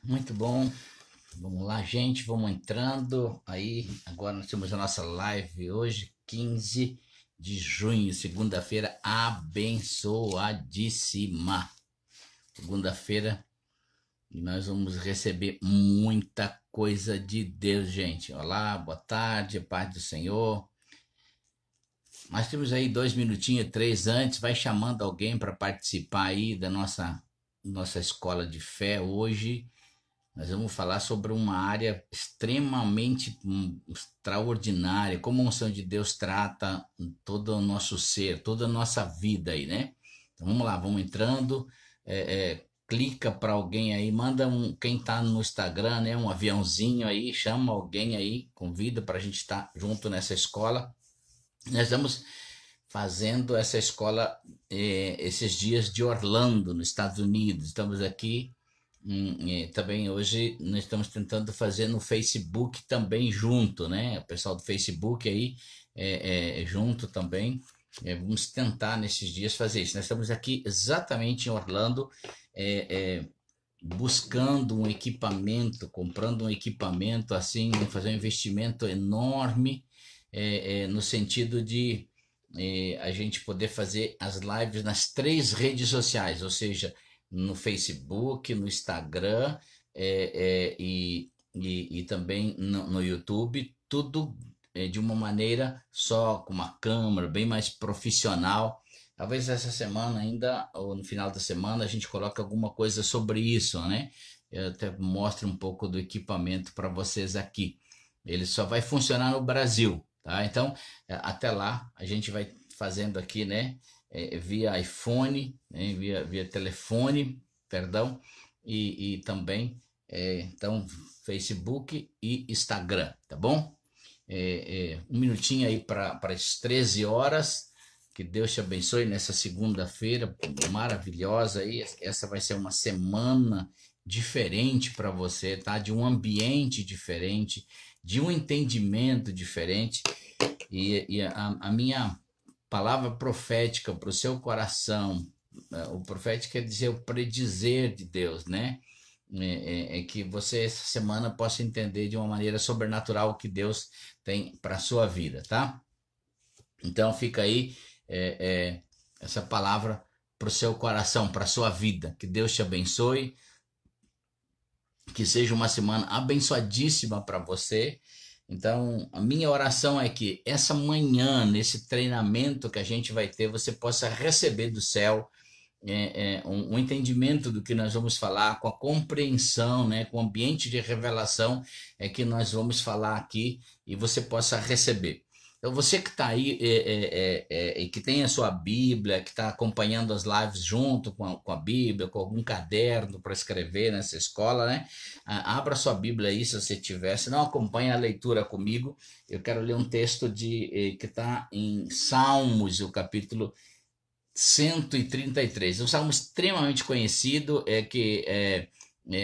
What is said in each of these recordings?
Muito bom. Vamos lá, gente. Vamos entrando aí. Agora nós temos a nossa live hoje, 15 de junho, segunda-feira abençoadíssima. Segunda-feira e nós vamos receber muita coisa de Deus, gente. Olá, boa tarde, paz do Senhor. Nós temos aí 2 minutinhos, três antes. Vai chamando alguém para participar aí da nossa escola de fé hoje. Nós vamos falar sobre uma área extremamente extraordinária, como a unção de Deus trata todo o nosso ser, toda a nossa vida aí, né? Então vamos lá, vamos entrando, clica para alguém aí, manda quem tá no Instagram, né? Um aviãozinho aí, chama alguém aí, convida para a gente estar junto nessa escola. Nós estamos fazendo essa escola esses dias de Orlando, nos Estados Unidos. Estamos aqui. Também hoje nós estamos tentando fazer no Facebook também junto, né? O pessoal do Facebook aí junto também. Vamos tentar nesses dias fazer isso. Nós estamos aqui exatamente em Orlando, é, é, buscando um equipamento, comprando um equipamento assim, fazer um investimento enorme, no sentido de a gente poder fazer as lives nas três redes sociais, ou seja, no Facebook, no Instagram e também no YouTube, tudo de uma maneira só, com uma câmera bem mais profissional. Talvez essa semana ainda, ou no final da semana, a gente coloque alguma coisa sobre isso, né? Eu até mostro um pouco do equipamento para vocês aqui. Ele só vai funcionar no Brasil, tá? Então, até lá, a gente vai fazendo aqui, né? Via iPhone, né, via telefone, perdão, e também, então, Facebook e Instagram, tá bom? 1 minutinho aí para as 13 horas. Que Deus te abençoe nessa segunda-feira maravilhosa aí. Essa vai ser uma semana diferente para você, tá? De um ambiente diferente, de um entendimento diferente. E a minha palavra profética para o seu coração, o profético quer dizer o predizer de Deus, né? Que você essa semana possa entender de uma maneira sobrenatural o que Deus tem para sua vida, tá? Então fica aí essa palavra para o seu coração, para a sua vida. Que Deus te abençoe, que seja uma semana abençoadíssima para você. Então, a minha oração é que essa manhã, nesse treinamento que a gente vai ter, você possa receber do céu um entendimento do que nós vamos falar, com a compreensão, né, com o ambiente de revelação que nós vamos falar aqui e você possa receber. Então, você que está aí e que tem a sua Bíblia, que está acompanhando as lives junto com a Bíblia, com algum caderno para escrever nessa escola, né? Abra sua Bíblia aí, se você tiver. Se não, acompanhe a leitura comigo. Eu quero ler um texto que está em Salmos, o capítulo 133. É um salmo extremamente conhecido,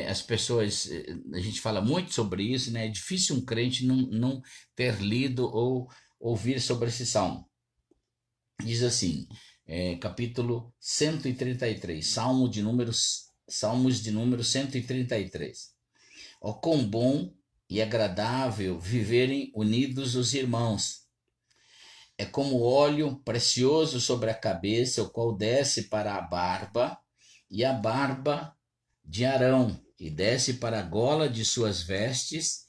as pessoas, a gente fala muito sobre isso, né? É difícil um crente não ter lido ou ouvir sobre esse salmo. Diz assim, capítulo 133, Salmos de número 133. Ó, quão bom e agradável viverem unidos os irmãos. É como óleo precioso sobre a cabeça, o qual desce para a barba, e a barba de Arão, e desce para a gola de suas vestes,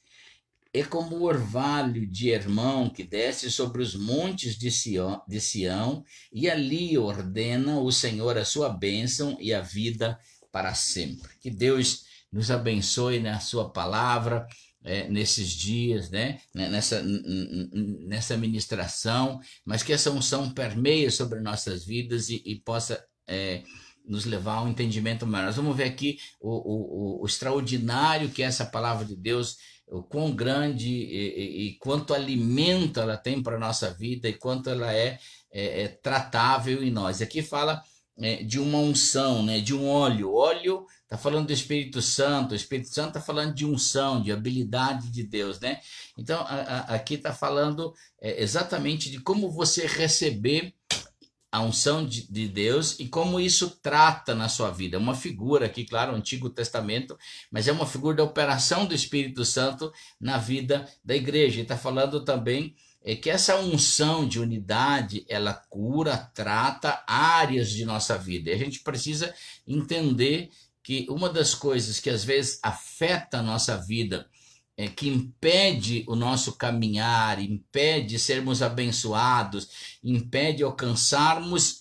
é como o orvalho de Hermão que desce sobre os montes de Sião, e ali ordena o Senhor a sua bênção e a vida para sempre. Que Deus nos abençoe na sua palavra, nesses dias, né? Nessa ministração, mas que essa unção permeie sobre nossas vidas e possa nos levar a um entendimento maior. Nós vamos ver aqui o extraordinário que é essa palavra de Deus, o quão grande e quanto alimento ela tem para a nossa vida e quanto ela é tratável em nós. Aqui fala de uma unção, né, de um óleo. Óleo está falando do Espírito Santo, o Espírito Santo está falando de unção, de habilidade de Deus, né? Então, aqui está falando exatamente de como você receber a unção de Deus e como isso trata na sua vida. É uma figura aqui, claro, Antigo Testamento, mas é uma figura da operação do Espírito Santo na vida da igreja. Ele está falando também que essa unção de unidade, ela cura, trata áreas de nossa vida. E a gente precisa entender que uma das coisas que às vezes afeta a nossa vida, que impede o nosso caminhar, impede sermos abençoados, impede alcançarmos,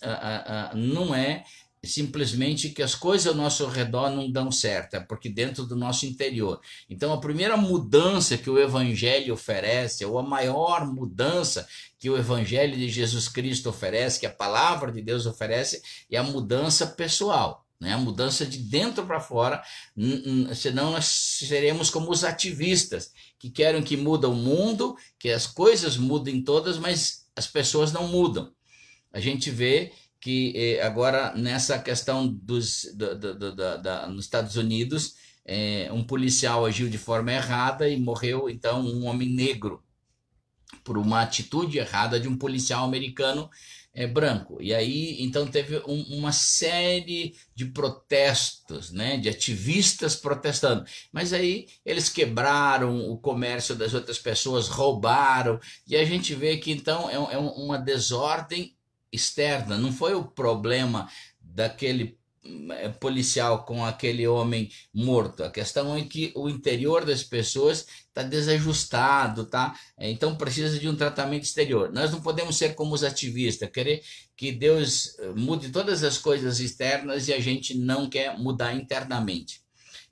não é simplesmente que as coisas ao nosso redor não dão certo, é porque dentro do nosso interior. Então, a primeira mudança que o Evangelho oferece, ou a maior mudança que o Evangelho de Jesus Cristo oferece, que a palavra de Deus oferece, é a mudança pessoal. Né? A mudança de dentro para fora, senão nós seremos como os ativistas, que querem que mude o mundo, que as coisas mudem todas, mas as pessoas não mudam. A gente vê que agora nessa questão nos Estados Unidos, um policial agiu de forma errada e morreu então um homem negro por uma atitude errada de um policial americano branco. E aí, então, teve uma série de protestos, né, de ativistas protestando. Mas aí eles quebraram o comércio das outras pessoas, roubaram, e a gente vê que, então, é uma desordem externa. Não foi o problema daquele policial com aquele homem morto. A questão é que o interior das pessoas está desajustado, tá? Então precisa de um tratamento exterior. Nós não podemos ser como os ativistas, querer que Deus mude todas as coisas externas e a gente não quer mudar internamente.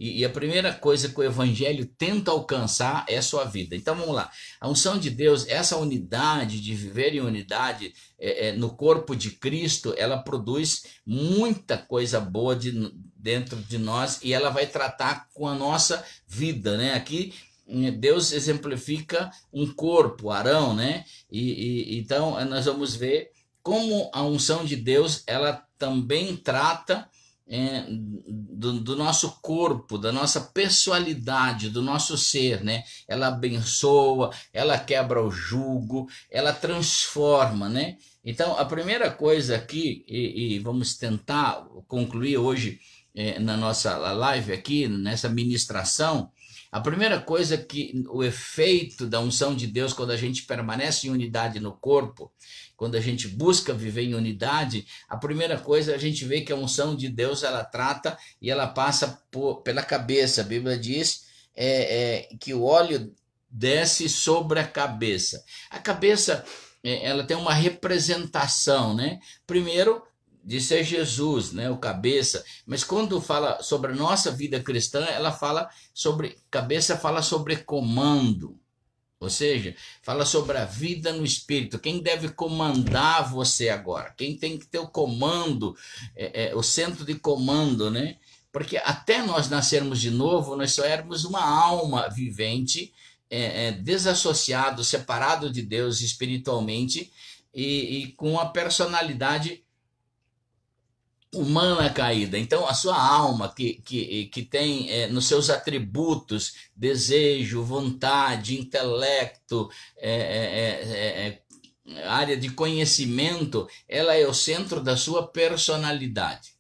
E a primeira coisa que o Evangelho tenta alcançar é a sua vida. Então vamos lá. A unção de Deus, essa unidade, de viver em unidade no corpo de Cristo, ela produz muita coisa boa dentro de nós e ela vai tratar com a nossa vida, né? Aqui Deus exemplifica um corpo, Arão, né? Então nós vamos ver como a unção de Deus, ela também trata do nosso corpo, da nossa pessoalidade, do nosso ser, né? Ela abençoa, ela quebra o jugo, ela transforma, né? Então, a primeira coisa aqui, e vamos tentar concluir hoje na nossa live aqui, nessa ministração, a primeira coisa que o efeito da unção de Deus, quando a gente permanece em unidade no corpo, quando a gente busca viver em unidade, a primeira coisa a gente vê que a unção de Deus, ela trata e ela passa pela cabeça. A Bíblia diz que o óleo desce sobre a cabeça. A cabeça, ela tem uma representação, né? Primeiro, de ser Jesus, né, o cabeça, mas quando fala sobre a nossa vida cristã, ela fala sobre, cabeça fala sobre comando, ou seja, fala sobre a vida no Espírito, quem deve comandar você agora, quem tem que ter o comando, o centro de comando, né, porque até nós nascermos de novo, nós só éramos uma alma vivente, desassociado, separado de Deus espiritualmente e com a personalidade humana caída. Então, a sua alma, que tem nos seus atributos desejo, vontade, intelecto, área de conhecimento, ela é o centro da sua personalidade.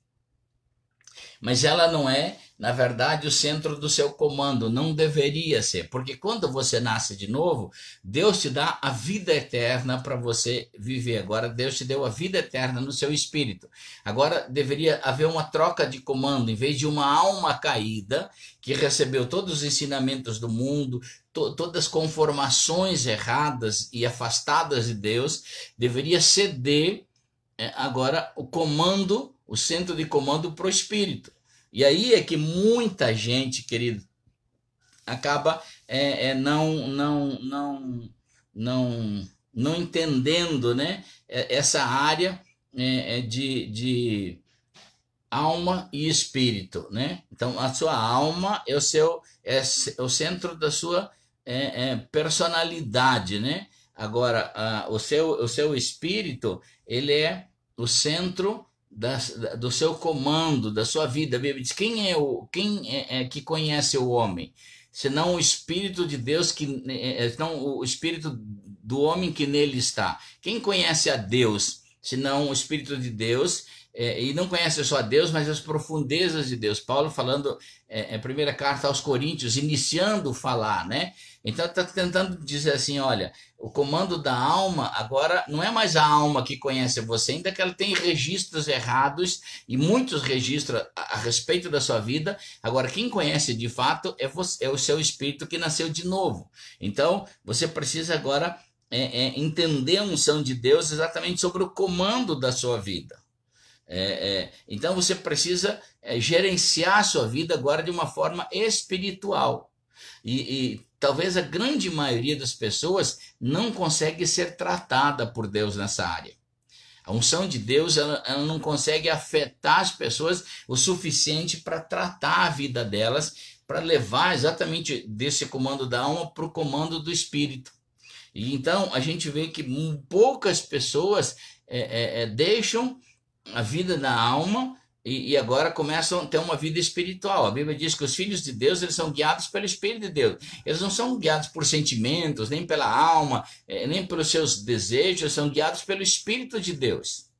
Mas ela não é, na verdade, o centro do seu comando. Não deveria ser, porque quando você nasce de novo, Deus te dá a vida eterna para você viver. Agora, Deus te deu a vida eterna no seu espírito. Agora, deveria haver uma troca de comando. Em vez de uma alma caída, que recebeu todos os ensinamentos do mundo, todas as conformações erradas e afastadas de Deus, deveria ceder agora o comando, o centro de comando para o espírito. E aí é que muita gente, querido, acaba não entendendo, né, essa área de alma e espírito, né? Então a sua alma é o centro da sua personalidade, né? Agora o seu espírito, ele é o centro do seu comando, da sua vida. A Bíblia diz: quem é que conhece o homem? Senão o Espírito de Deus, senão o Espírito do homem que nele está. Quem conhece a Deus? senão o Espírito de Deus, e não conhece só Deus, mas as profundezas de Deus. Paulo falando em primeira carta aos Coríntios, iniciando falar, né? Então está tentando dizer assim, olha, o comando da alma agora não é mais a alma que conhece você, ainda que ela tem registros errados e muitos registros a respeito da sua vida. Agora quem conhece de fato é você, é o seu espírito que nasceu de novo. Então você precisa agora entender a unção de Deus exatamente sobre o comando da sua vida. Então você precisa gerenciar a sua vida agora de uma forma espiritual. E talvez a grande maioria das pessoas não consegue ser tratada por Deus nessa área. A unção de Deus ela não consegue afetar as pessoas o suficiente para tratar a vida delas, para levar exatamente desse comando da alma para o comando do espírito. E então a gente vê que poucas pessoas deixam a vida da alma e agora começam a ter uma vida espiritual. A Bíblia diz que os filhos de Deus eles são guiados pelo Espírito de Deus. Eles não são guiados por sentimentos, nem pela alma, nem pelos seus desejos, são guiados pelo Espírito de Deus.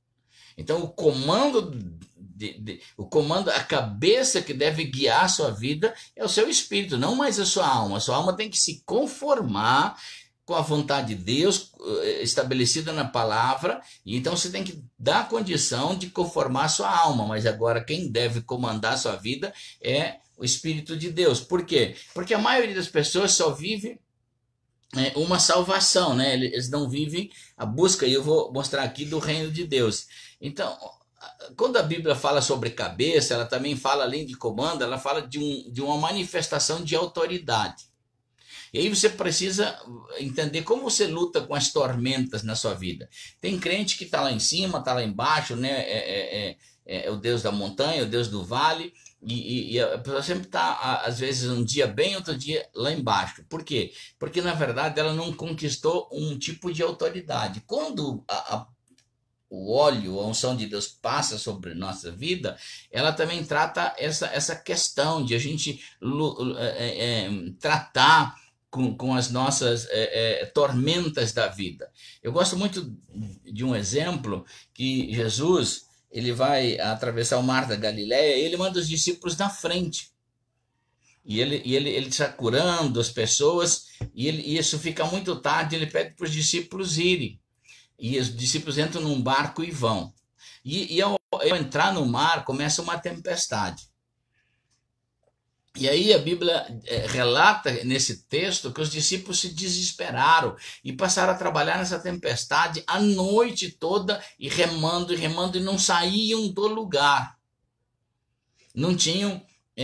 Então o comando, a cabeça que deve guiar a sua vida é o seu espírito, não mais a sua alma. A sua alma tem que se conformar com a vontade de Deus estabelecida na palavra, e então você tem que dar a condição de conformar a sua alma, mas agora quem deve comandar a sua vida é o Espírito de Deus. Por quê? Porque a maioria das pessoas só vive uma salvação, né? Eles não vivem a busca, e eu vou mostrar aqui do reino de Deus. Então, quando a Bíblia fala sobre cabeça, ela também fala, além de comando, ela fala de uma manifestação de autoridade. E aí você precisa entender como você luta com as tormentas na sua vida. Tem crente que está lá em cima, está lá embaixo, né? É o Deus da montanha, o Deus do vale, e a pessoa sempre está, às vezes, um dia bem, outro dia lá embaixo. Por quê? Porque, na verdade, ela não conquistou um tipo de autoridade. Quando o óleo, a unção de Deus passa sobre nossa vida, ela também trata essa questão de a gente tratar com as nossas tormentas da vida. Eu gosto muito de um exemplo que Jesus ele vai atravessar o mar da Galileia e ele manda os discípulos na frente. E ele está curando as pessoas e isso fica muito tarde, ele pede para os discípulos irem. E os discípulos entram num barco e vão. E ao entrar no mar, começa uma tempestade. E aí a Bíblia relata nesse texto que os discípulos se desesperaram e passaram a trabalhar nessa tempestade a noite toda e remando e não saíam do lugar. Não tinham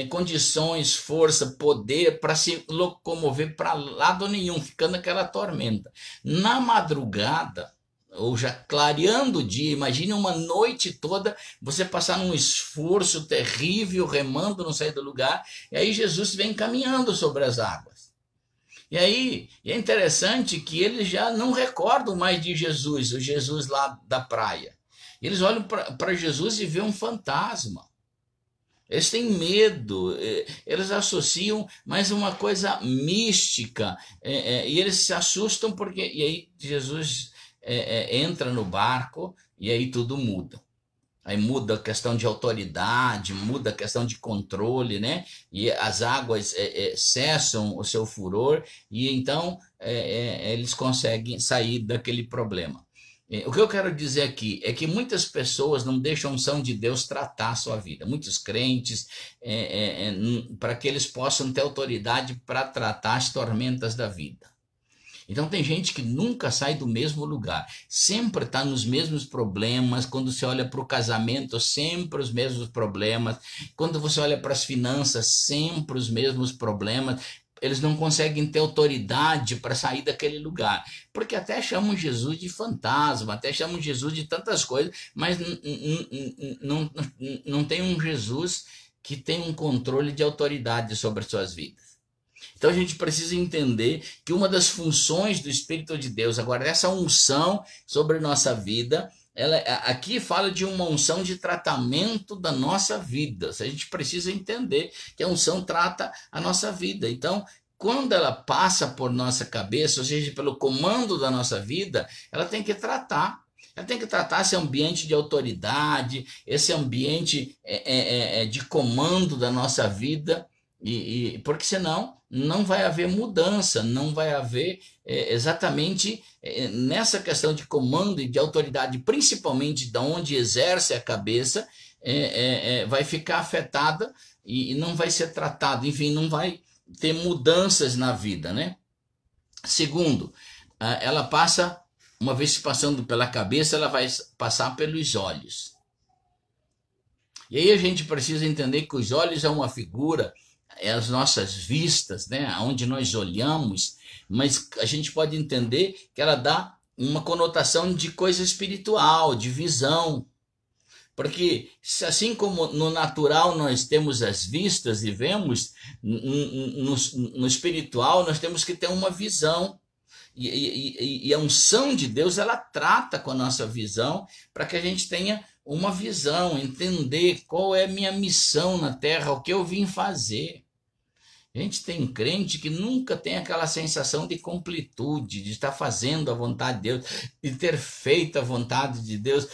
condições, força, poder para se locomover para lado nenhum, ficando aquela tormenta. Na madrugada, ou já clareando o dia, imagine uma noite toda você passar num esforço terrível, remando, não sair do lugar, e aí Jesus vem caminhando sobre as águas. E aí é interessante que eles já não recordam mais de Jesus, o Jesus lá da praia. Eles olham para Jesus e veem um fantasma. Eles têm medo, eles associam mais uma coisa mística, e eles se assustam porque... E aí Jesus entra no barco e aí tudo muda. Aí muda a questão de autoridade, muda a questão de controle, né? E as águas cessam o seu furor e então eles conseguem sair daquele problema. O que eu quero dizer aqui é que muitas pessoas não deixam a unção de Deus tratar a sua vida. Muitos crentes, para que eles possam ter autoridade para tratar as tormentas da vida. Então tem gente que nunca sai do mesmo lugar, sempre está nos mesmos problemas. Quando você olha para o casamento, sempre os mesmos problemas. Quando você olha para as finanças, sempre os mesmos problemas. Eles não conseguem ter autoridade para sair daquele lugar, porque até chamam Jesus de fantasma, até chamam Jesus de tantas coisas, mas não tem um Jesus que tem um controle de autoridade sobre as suas vidas. Então a gente precisa entender que uma das funções do Espírito de Deus, agora essa unção sobre nossa vida, ela aqui fala de uma unção de tratamento da nossa vida. A gente precisa entender que a unção trata a nossa vida. Então, quando ela passa por nossa cabeça, ou seja, pelo comando da nossa vida, ela tem que tratar. Ela tem que tratar esse ambiente de autoridade, esse ambiente de comando da nossa vida, porque senão não vai haver mudança, não vai haver exatamente nessa questão de comando e de autoridade, principalmente da onde exerce a cabeça, vai ficar afetada e não vai ser tratado, enfim, não vai ter mudanças na vida, né? Segundo, ela passa, uma vez passando pela cabeça, ela vai passar pelos olhos. E aí a gente precisa entender que os olhos é uma figura, é as nossas vistas, né? Onde nós olhamos, mas a gente pode entender que ela dá uma conotação de coisa espiritual, de visão. Porque assim como no natural nós temos as vistas e vemos, no espiritual nós temos que ter uma visão. E a unção de Deus, ela trata com a nossa visão para que a gente tenha uma visão, entender qual é a minha missão na terra, o que eu vim fazer. A gente tem crente que nunca tem aquela sensação de completude, de estar fazendo a vontade de Deus, de ter feito a vontade de Deus,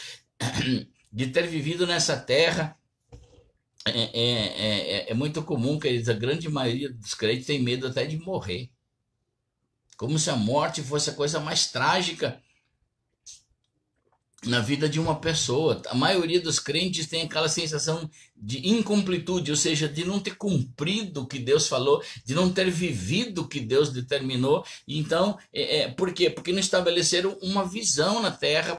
de ter vivido nessa terra. É muito comum, queridos, a grande maioria dos crentes tem medo até de morrer. Como se a morte fosse a coisa mais trágica na vida de uma pessoa. A maioria dos crentes tem aquela sensação de incompletude, ou seja, de não ter cumprido o que Deus falou, de não ter vivido o que Deus determinou. Então, por quê? Porque não estabeleceram uma visão na terra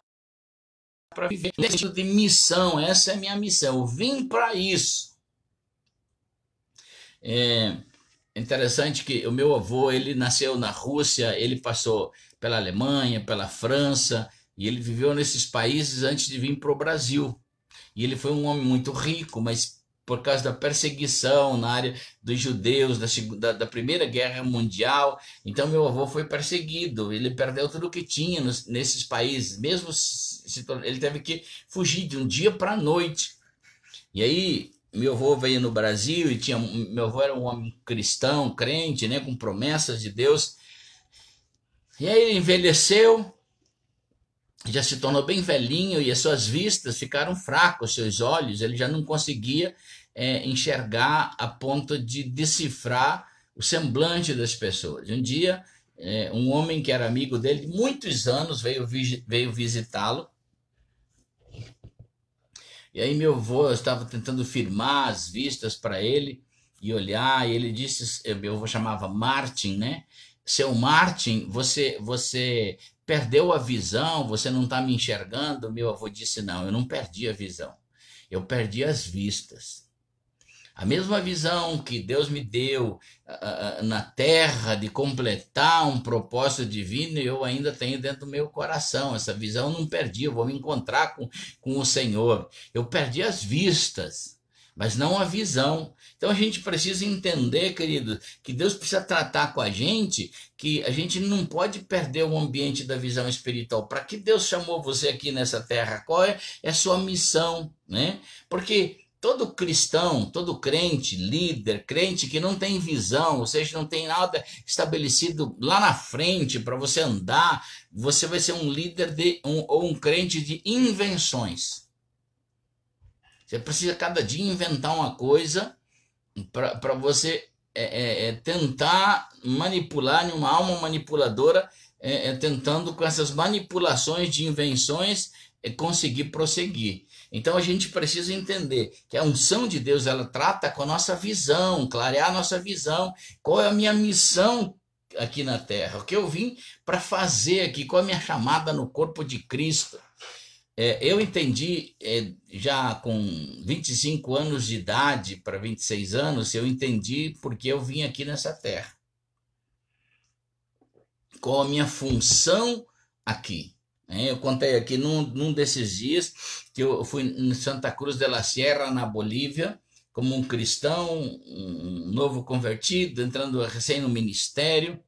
para viver. Nesse sentido de missão, essa é a minha missão, eu vim para isso. É interessante que o meu avô, ele nasceu na Rússia, ele passou pela Alemanha, pela França, e ele viveu nesses países antes de vir para o Brasil. E ele foi um homem muito rico, mas por causa da perseguição na área dos judeus, da Primeira Guerra Mundial, então meu avô foi perseguido, ele perdeu tudo o que tinha nesses países, mesmo ele teve que fugir de um dia para a noite. E aí meu avô veio no Brasil e meu avô era um homem cristão, crente, né, com promessas de Deus. E aí ele envelheceu, já se tornou bem velhinho e as suas vistas ficaram fracas, seus olhos, ele já não conseguia enxergar a ponto de decifrar o semblante das pessoas. Um dia, um homem que era amigo dele, muitos anos, veio visitá-lo. E aí meu avô estava tentando firmar as vistas para ele e olhar, e ele disse, meu avô chamava Martin, né? Seu Martin, você perdeu a visão, você não está me enxergando? Meu avô disse, não, eu não perdi a visão, eu perdi as vistas. A mesma visão que Deus me deu na terra de completar um propósito divino, eu ainda tenho dentro do meu coração. Essa visão eu não perdi, eu vou me encontrar com o Senhor. Eu perdi as vistas, mas não a visão. Então a gente precisa entender, querido, que Deus precisa tratar com a gente, que a gente não pode perder o ambiente da visão espiritual. Para que Deus chamou você aqui nessa terra? Qual é a sua missão, né? Porque todo cristão, todo crente, líder, crente que não tem visão, ou seja, não tem nada estabelecido lá na frente para você andar, você vai ser um líder ou um crente de invenções. Você precisa cada dia inventar uma coisa para você tentar manipular, uma alma manipuladora, tentando com essas manipulações de invenções conseguir prosseguir. Então a gente precisa entender que a unção de Deus, ela trata com a nossa visão, clarear a nossa visão. Qual é a minha missão aqui na terra? O que eu vim para fazer aqui? Qual é a minha chamada no corpo de Cristo? Eu entendi, já com 25 anos de idade para 26 anos, eu entendi porque eu vim aqui nessa terra. Qual a minha função aqui? Eu contei aqui num desses dias que eu fui em Santa Cruz de la Sierra, na Bolívia, como um cristão, um novo convertido, entrando recém no ministério.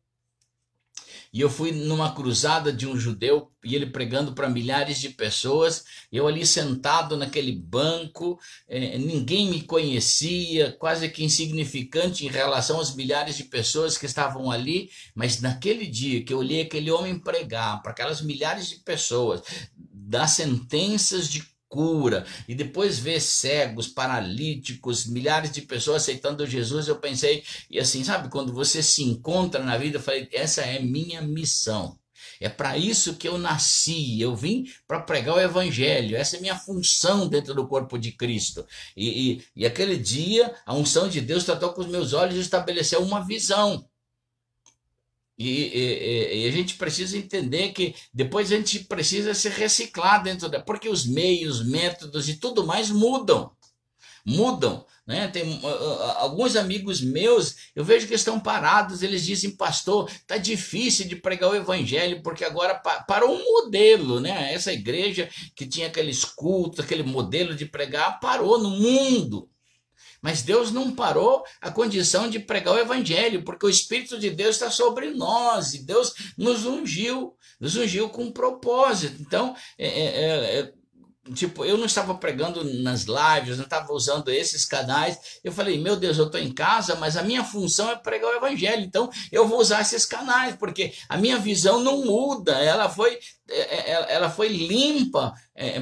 E eu fui numa cruzada de um judeu e ele pregando para milhares de pessoas. Eu ali sentado naquele banco, ninguém me conhecia, quase que insignificante em relação às milhares de pessoas que estavam ali. Mas naquele dia que eu olhei aquele homem pregar para aquelas milhares de pessoas, dá sentenças de cura, e depois ver cegos, paralíticos, milhares de pessoas aceitando Jesus, eu pensei, e assim, sabe, quando você se encontra na vida, eu falei, essa é minha missão. É para isso que eu nasci, eu vim para pregar o evangelho, essa é minha função dentro do corpo de Cristo. E aquele dia, a unção de Deus tratou com os meus olhos e estabeleceu uma visão. E a gente precisa entender que depois a gente precisa se reciclar dentro da... Porque os meios, métodos e tudo mais mudam, né? Tem alguns amigos meus, eu vejo que estão parados, eles dizem, pastor, tá difícil de pregar o evangelho, porque agora parou um modelo, né? Essa igreja que tinha aqueles cultos, aquele modelo de pregar, parou no mundo. Mas Deus não parou a condição de pregar o evangelho, porque o Espírito de Deus está sobre nós, e Deus nos ungiu com um propósito. Então, tipo, eu não estava pregando nas lives, não estava usando esses canais. Eu falei, meu Deus, eu estou em casa, mas a minha função é pregar o evangelho, então eu vou usar esses canais, porque a minha visão não muda, ela foi limpa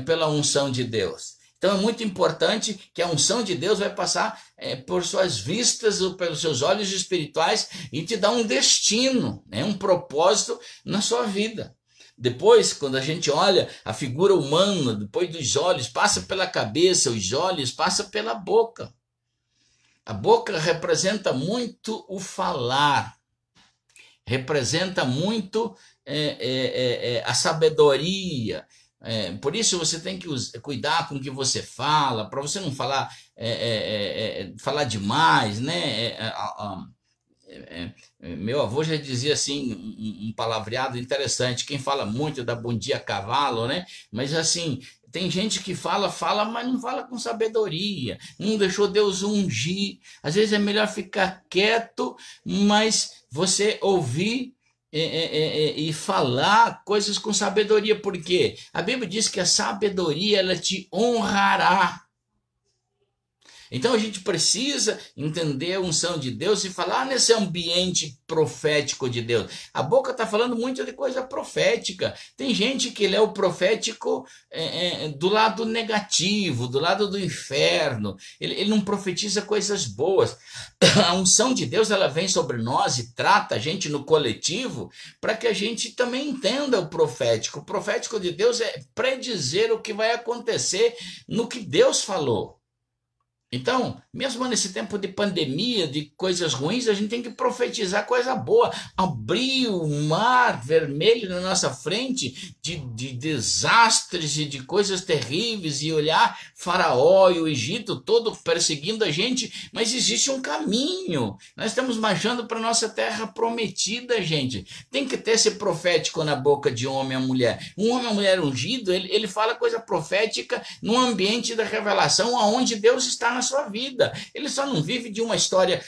pela unção de Deus. Então é muito importante que a unção de Deus vai passar por suas vistas ou pelos seus olhos espirituais e te dar um destino, né, um propósito na sua vida. Depois, quando a gente olha a figura humana, depois dos olhos, passa pela cabeça, os olhos passa pela boca. A boca representa muito o falar, representa muito a sabedoria. Por isso você tem que cuidar com o que você fala, para você não falar falar demais, né? Meu avô já dizia assim, um palavreado interessante, quem fala muito dá bom dia a cavalo, né? Mas assim, tem gente que fala, mas não fala com sabedoria, não deixou Deus ungir. Às vezes é melhor ficar quieto, mas você ouvir e falar coisas com sabedoria, porque a Bíblia diz que a sabedoria ela te honrará. Então a gente precisa entender a unção de Deus e falar nesse ambiente profético de Deus. A boca está falando muito de coisa profética. Tem gente que lê o profético do lado negativo, do lado do inferno. Ele não profetiza coisas boas. A unção de Deus ela vem sobre nós e trata a gente no coletivo para que a gente também entenda o profético. O profético de Deus é predizer o que vai acontecer no que Deus falou. Então, mesmo nesse tempo de pandemia, de coisas ruins, a gente tem que profetizar coisa boa, abrir o mar vermelho na nossa frente de desastres e de coisas terríveis e olhar Faraó e o Egito todo perseguindo a gente, mas existe um caminho. Nós estamos marchando para a nossa terra prometida, gente. Tem que ter esse profético na boca de um homem e mulher. Um homem e mulher ungido, ele fala coisa profética no ambiente da revelação, onde Deus está na sua vida. Ele só não vive de uma história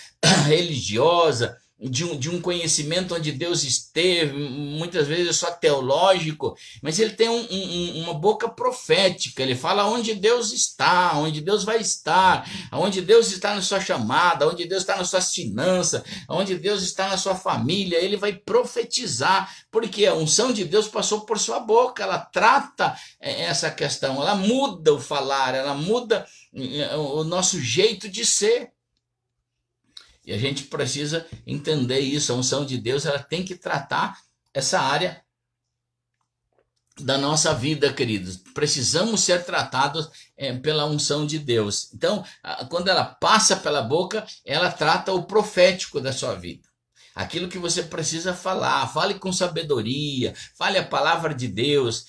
religiosa, de um conhecimento onde Deus esteve, muitas vezes só teológico, mas ele tem uma boca profética, ele fala onde Deus está, onde Deus vai estar, onde Deus está na sua chamada, onde Deus está na sua finança, onde Deus está na sua família, ele vai profetizar, porque a unção de Deus passou por sua boca, ela trata essa questão, ela muda o falar, ela muda o nosso jeito de ser. E a gente precisa entender isso. A unção de Deus ela tem que tratar essa área da nossa vida, queridos. Precisamos ser tratados pela unção de Deus. Então, quando ela passa pela boca, ela trata o profético da sua vida. Aquilo que você precisa falar, fale com sabedoria, fale a palavra de Deus,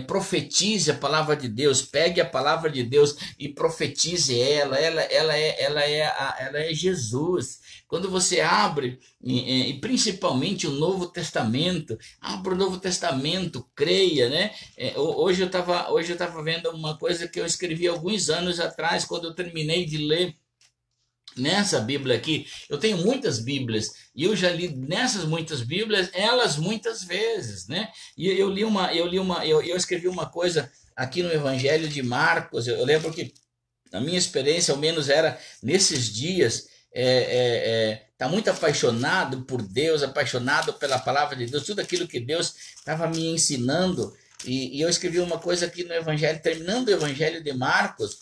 profetize a palavra de Deus, pegue a palavra de Deus e profetize ela é Jesus. Quando você abre, e principalmente o Novo Testamento, abra o Novo Testamento, creia, né? Hoje eu estava vendo uma coisa que eu escrevi alguns anos atrás, quando eu terminei de ler nessa Bíblia aqui. Eu tenho muitas Bíblias e eu já li nessas muitas Bíblias elas muitas vezes, né? E eu escrevi uma coisa aqui no Evangelho de Marcos. Eu lembro que a minha experiência, ao menos, era nesses dias tá muito apaixonado por Deus, apaixonado pela palavra de Deus, tudo aquilo que Deus estava me ensinando. E eu escrevi uma coisa aqui no Evangelho, terminando o Evangelho de Marcos,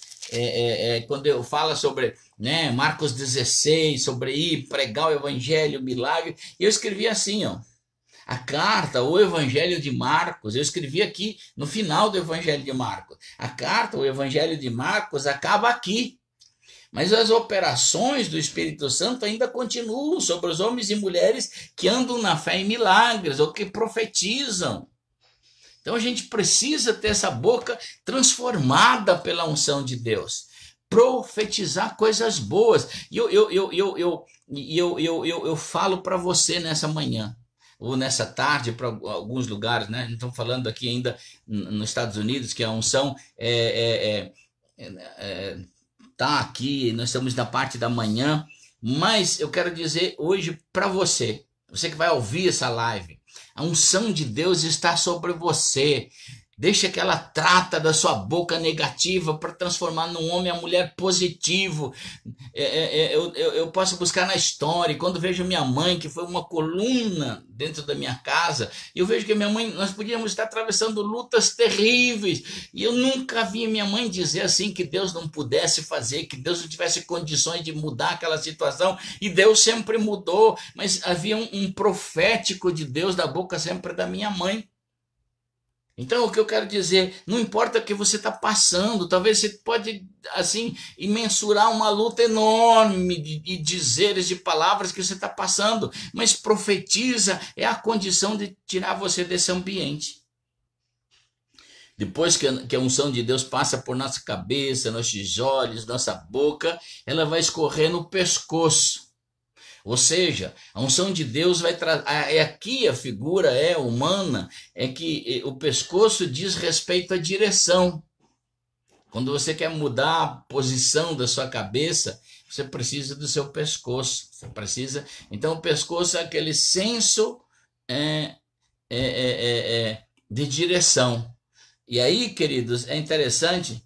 quando eu falo sobre, né, Marcos 16, sobre ir pregar o Evangelho, o milagre, eu escrevi assim, ó, a carta, o Evangelho de Marcos, eu escrevi aqui no final do Evangelho de Marcos, a carta, o Evangelho de Marcos acaba aqui. Mas as operações do Espírito Santo ainda continuam sobre os homens e mulheres que andam na fé em milagres ou que profetizam. Então a gente precisa ter essa boca transformada pela unção de Deus, profetizar coisas boas. E eu falo para você nessa manhã, ou nessa tarde, para alguns lugares, né? Estamos falando aqui ainda nos Estados Unidos, que a unção tá aqui, nós estamos na parte da manhã, mas eu quero dizer hoje para você, você que vai ouvir essa live, a unção de Deus está sobre você. Deixa que ela trata da sua boca negativa para transformar num homem ou mulher positivo. Eu posso buscar na história, quando vejo minha mãe, que foi uma coluna dentro da minha casa, eu vejo que minha mãe, nós podíamos estar atravessando lutas terríveis, e eu nunca vi minha mãe dizer assim que Deus não pudesse fazer, que Deus não tivesse condições de mudar aquela situação, e Deus sempre mudou, mas havia um profético de Deus da boca sempre da minha mãe. Então, o que eu quero dizer, não importa o que você está passando, talvez você pode, assim, mensurar uma luta enorme de dizeres, de palavras que você está passando, mas profetiza é a condição de tirar você desse ambiente. Depois que a unção de Deus passa por nossa cabeça, nossos olhos, nossa boca, ela vai escorrer no pescoço. Ou seja, a unção de Deus vai trazer. Aqui a figura é humana, é que o pescoço diz respeito à direção. Quando você quer mudar a posição da sua cabeça, você precisa do seu pescoço. Você precisa. Então, o pescoço é aquele senso de direção. E aí, queridos, é interessante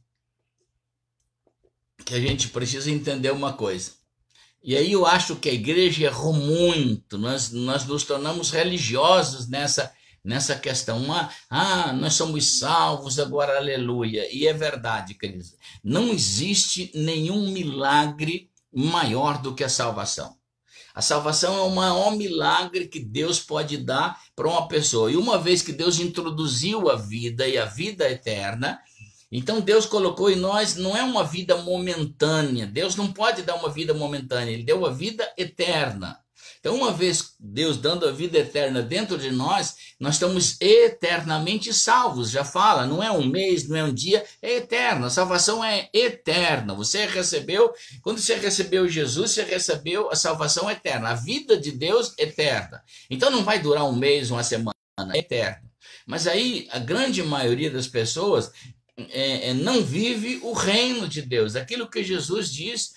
que a gente precisa entender uma coisa. E aí eu acho que a igreja errou muito, nós nos tornamos religiosos nessa questão. Nós somos salvos, agora aleluia. E é verdade, queridos, não existe nenhum milagre maior do que a salvação. A salvação é o maior milagre que Deus pode dar para uma pessoa. E uma vez que Deus introduziu a vida e a vida eterna, então Deus colocou em nós, não é uma vida momentânea. Deus não pode dar uma vida momentânea, Ele deu a vida eterna. Então, uma vez Deus dando a vida eterna dentro de nós, nós estamos eternamente salvos. Já fala, não é um mês, não é um dia, é eterno. A salvação é eterna. Você recebeu, quando você recebeu Jesus, você recebeu a salvação eterna, a vida de Deus eterna. Então não vai durar um mês, uma semana, é eterno. Mas aí a grande maioria das pessoas não vive o reino de Deus, aquilo que Jesus diz,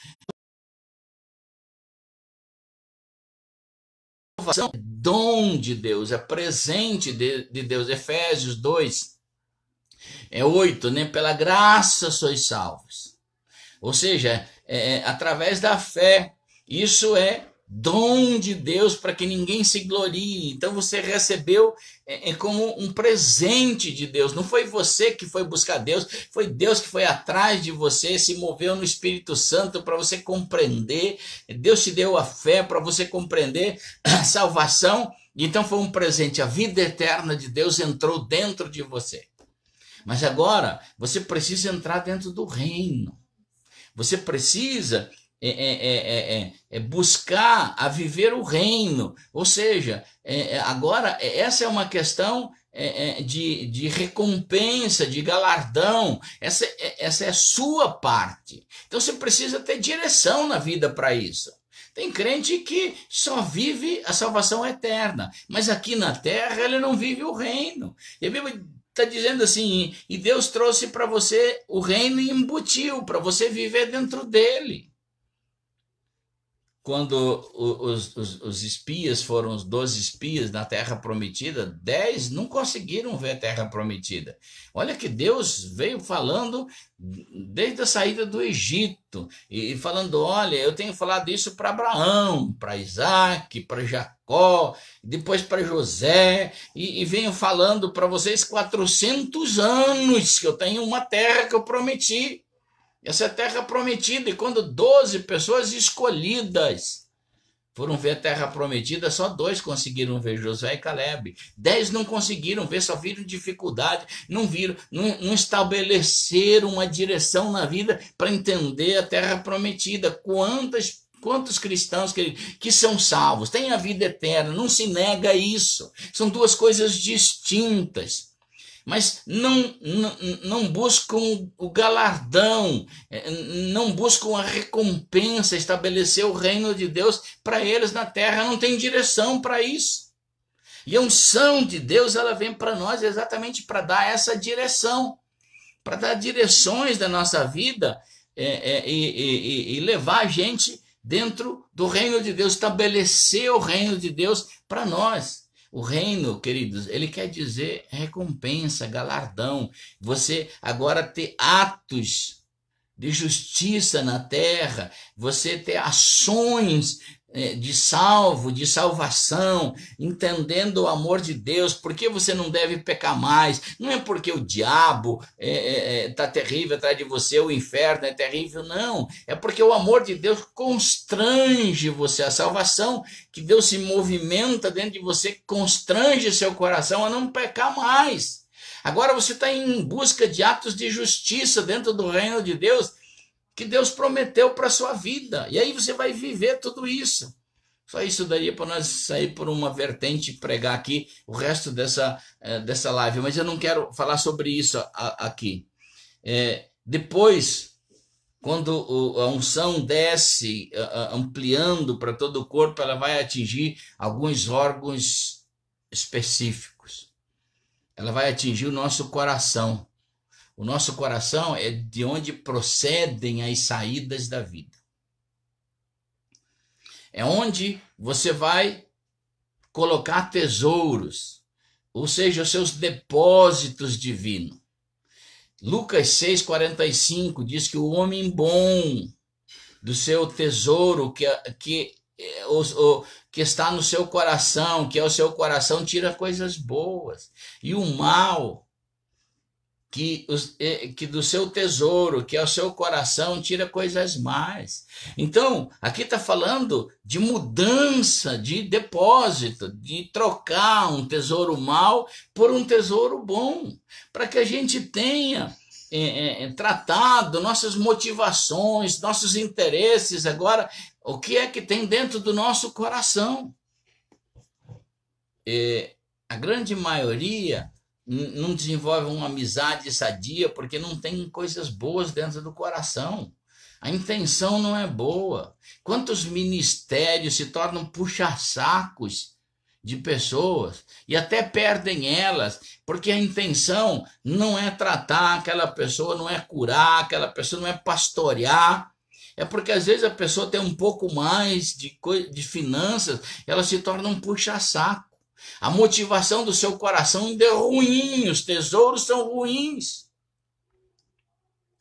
salvação é dom de Deus, é presente de Deus. Efésios 2:8, né? Pela graça sois salvos. Ou seja, através da fé. Isso é dom de Deus para que ninguém se glorie. Então você recebeu como um presente de Deus. Não foi você que foi buscar Deus, foi Deus que foi atrás de você, se moveu no Espírito Santo para você compreender. Deus te deu a fé para você compreender a salvação. Então foi um presente. A vida eterna de Deus entrou dentro de você. Mas agora você precisa entrar dentro do reino. Você precisa buscar a viver o reino. Ou seja, agora essa é uma questão de recompensa, de galardão. Essa é a sua parte. Então você precisa ter direção na vida para isso. Tem crente que só vive a salvação eterna, mas aqui na terra ele não vive o reino. E a Bíblia está dizendo assim, e Deus trouxe para você o reino e embutiu para você viver dentro dele. quando os espias foram os 12 espias na Terra Prometida, 10 não conseguiram ver a Terra Prometida. Olha que Deus veio falando desde a saída do Egito e falando: olha, eu tenho falado isso para Abraão, para Isaac, para Jacó, depois para José, e venho falando para vocês 400 anos que eu tenho uma terra que eu prometi. Essa é a terra prometida, e quando 12 pessoas escolhidas foram ver a terra prometida, só 2 conseguiram ver, Josué e Caleb. 10 não conseguiram ver, só viram dificuldade, não estabeleceram uma direção na vida para entender a terra prometida. Quantos cristãos que são salvos, têm a vida eterna, não se nega isso. São 2 coisas distintas. Mas não buscam o galardão, não buscam a recompensa, estabelecer o reino de Deus para eles na terra, não tem direção para isso. E a unção de Deus, ela vem para nós exatamente para dar essa direção, para dar direções da nossa vida e levar a gente dentro do reino de Deus, estabelecer o reino de Deus para nós. O reino, queridos, ele quer dizer recompensa, galardão. Você agora ter atos de justiça na terra, você ter ações de salvação, entendendo o amor de Deus. Por que você não deve pecar mais? Não é porque o diabo está terrível atrás de você, o inferno é terrível, não. É porque o amor de Deus constrange você, a salvação que Deus se movimenta dentro de você, constrange seu coração a não pecar mais. Agora você está em busca de atos de justiça dentro do reino de Deus, que Deus prometeu para a sua vida. E aí você vai viver tudo isso. Só isso daria para nós sair por uma vertente e pregar aqui o resto dessa live. Mas eu não quero falar sobre isso aqui. Depois, quando a unção desce, ampliando para todo o corpo, ela vai atingir alguns órgãos específicos. Ela vai atingir o nosso coração. O nosso coração é de onde procedem as saídas da vida. É onde você vai colocar tesouros, ou seja, os seus depósitos divinos. Lucas 6,45 diz que o homem bom do seu tesouro, que está no seu coração, que é o seu coração, tira coisas boas. E o mal, que do seu tesouro, que é o seu coração, tira coisas más. Então, aqui está falando de mudança de depósito, de trocar um tesouro mau por um tesouro bom, para que a gente tenha tratado nossas motivações, nossos interesses. Agora, o que é que tem dentro do nosso coração? A grande maioria não desenvolve uma amizade sadia porque não tem coisas boas dentro do coração. A intenção não é boa. Quantos ministérios se tornam puxa-sacos de pessoas e até perdem elas, porque a intenção não é tratar aquela pessoa, não é curar aquela pessoa, não é pastorear. É porque às vezes a pessoa tem um pouco mais de finanças, ela se torna um puxa-saco. A motivação do seu coração ainda é ruim, os tesouros são ruins.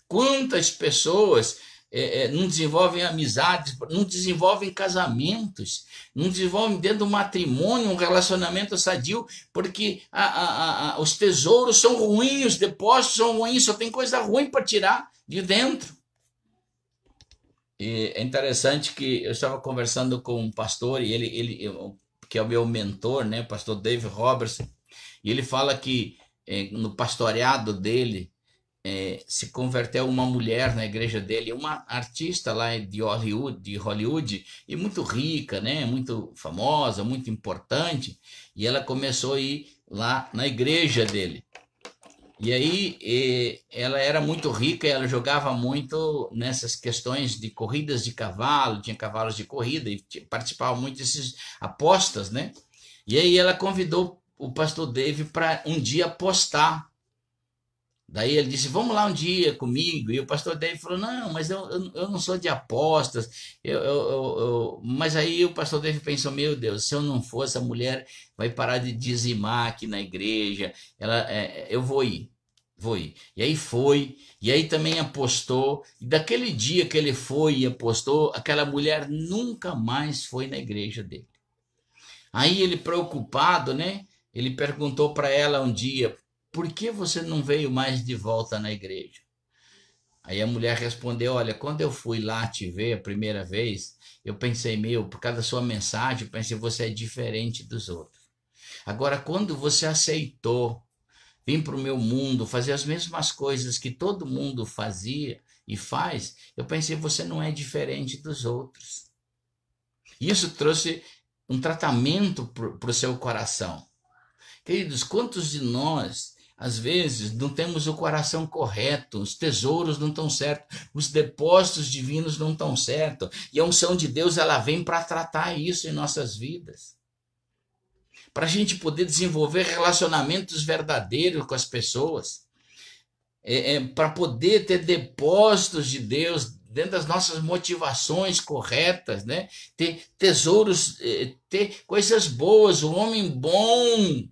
Quantas pessoas não desenvolvem amizades, não desenvolvem casamentos, não desenvolvem dentro do matrimônio um relacionamento sadio, porque os tesouros são ruins, os depósitos são ruins, só tem coisa ruim para tirar de dentro. E é interessante que eu estava conversando com um pastor, e ele que é o meu mentor, né, pastor Dave Robertson, e ele fala que no pastoreado dele se converteu uma mulher na igreja dele, uma artista lá de Hollywood, e muito rica, né, muito famosa, muito importante, e ela começou a ir lá na igreja dele. E aí ela era muito rica, e ela jogava muito nessas questões de corridas de cavalo, tinha cavalos de corrida e participava muito dessas apostas, né? E aí ela convidou o pastor Dave para um dia apostar Daí ele disse, vamos lá um dia comigo. E o pastor David falou, não, mas eu não sou de apostas. Mas aí o pastor David pensou, meu Deus, se eu não for, essa mulher vai parar de dizimar aqui na igreja. Eu vou ir, vou ir. E aí foi, e aí também apostou. E daquele dia que ele foi e apostou, aquela mulher nunca mais foi na igreja dele. Aí ele preocupado, né? Ele perguntou para ela um dia, por que você não veio mais de volta na igreja? Aí a mulher respondeu, olha, quando eu fui lá te ver a primeira vez, eu pensei, meu, por causa da sua mensagem, eu pensei, você é diferente dos outros. Agora, quando você aceitou vir para o meu mundo, fazer as mesmas coisas que todo mundo fazia e faz, eu pensei, você não é diferente dos outros. Isso trouxe um tratamento para o seu coração. Queridos, quantos de nós, às vezes, não temos o coração correto, os tesouros não estão certos, os depósitos divinos não estão certos, e a unção de Deus ela vem para tratar isso em nossas vidas. Para a gente poder desenvolver relacionamentos verdadeiros com as pessoas, para poder ter depósitos de Deus dentro das nossas motivações corretas, né? Ter tesouros, ter coisas boas, o homem bom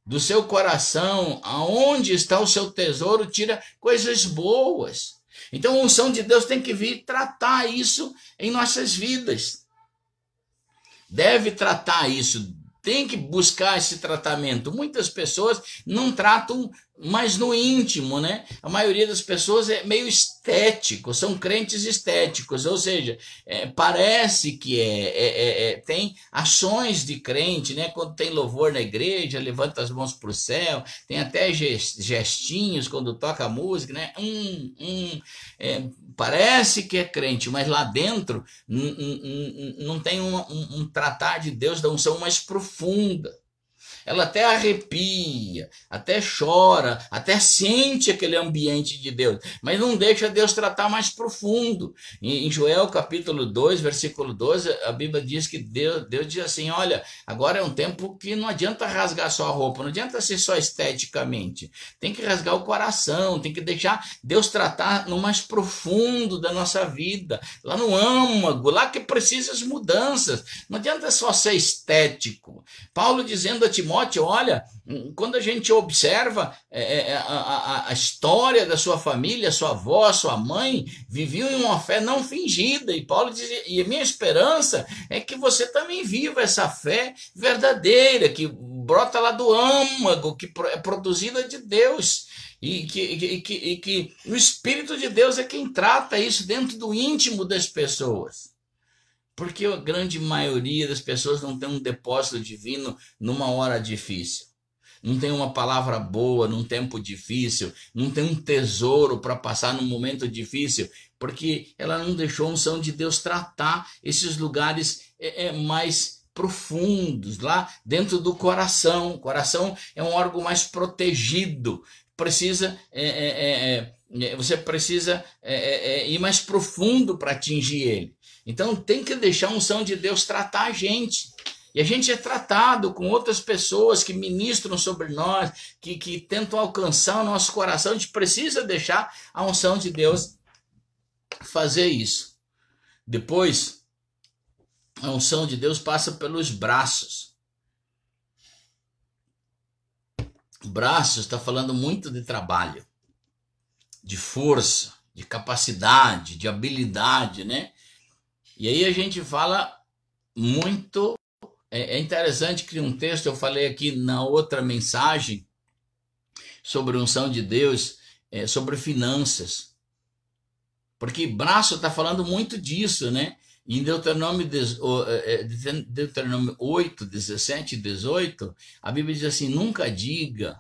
do seu coração, aonde está o seu tesouro, tira coisas boas. Então a unção de Deus tem que vir tratar isso em nossas vidas. Deve tratar isso, tem que buscar esse tratamento. Muitas pessoas não tratam mais no íntimo, né? A maioria das pessoas é meio estético, são crentes estéticos, ou seja, parece que tem ações de crente, né? Quando tem louvor na igreja, levanta as mãos para o céu, tem até gestinhos quando toca a música, né? Parece que é crente, mas lá dentro não tem um tratar de Deus da unção mais profunda. Ela até arrepia, até chora, até sente aquele ambiente de Deus, mas não deixa Deus tratar mais profundo. Em Joel capítulo 2, versículo 12, a Bíblia diz que Deus diz assim, olha, agora é um tempo que não adianta rasgar só a roupa, não adianta ser só esteticamente, tem que rasgar o coração, tem que deixar Deus tratar no mais profundo da nossa vida, lá no âmago, lá que precisa as mudanças, não adianta só ser estético. Paulo dizendo a Timóteo, olha, quando a gente observa a história da sua família, sua avó, sua mãe, viviam em uma fé não fingida. E Paulo diz, e a minha esperança é que você também viva essa fé verdadeira, que brota lá do âmago, que é produzida de Deus. E que o Espírito de Deus é quem trata isso dentro do íntimo das pessoas. Porque a grande maioria das pessoas não tem um depósito divino numa hora difícil. Não tem uma palavra boa num tempo difícil. Não tem um tesouro para passar num momento difícil. Porque ela não deixou a unção de Deus tratar esses lugares mais profundos, lá dentro do coração. O coração é um órgão mais protegido. Você precisa ir mais profundo para atingir ele. Então tem que deixar a unção de Deus tratar a gente. E a gente é tratado com outras pessoas que ministram sobre nós, que tentam alcançar o nosso coração. A gente precisa deixar a unção de Deus fazer isso. Depois, a unção de Deus passa pelos braços. Braços está falando muito de trabalho, de força, de capacidade, de habilidade, né? E aí a gente fala muito, é interessante que um texto, eu falei aqui na outra mensagem, sobre a unção de Deus, sobre finanças. Porque braço está falando muito disso, né? Em Deuteronômio 8, 17 e 18, a Bíblia diz assim, nunca diga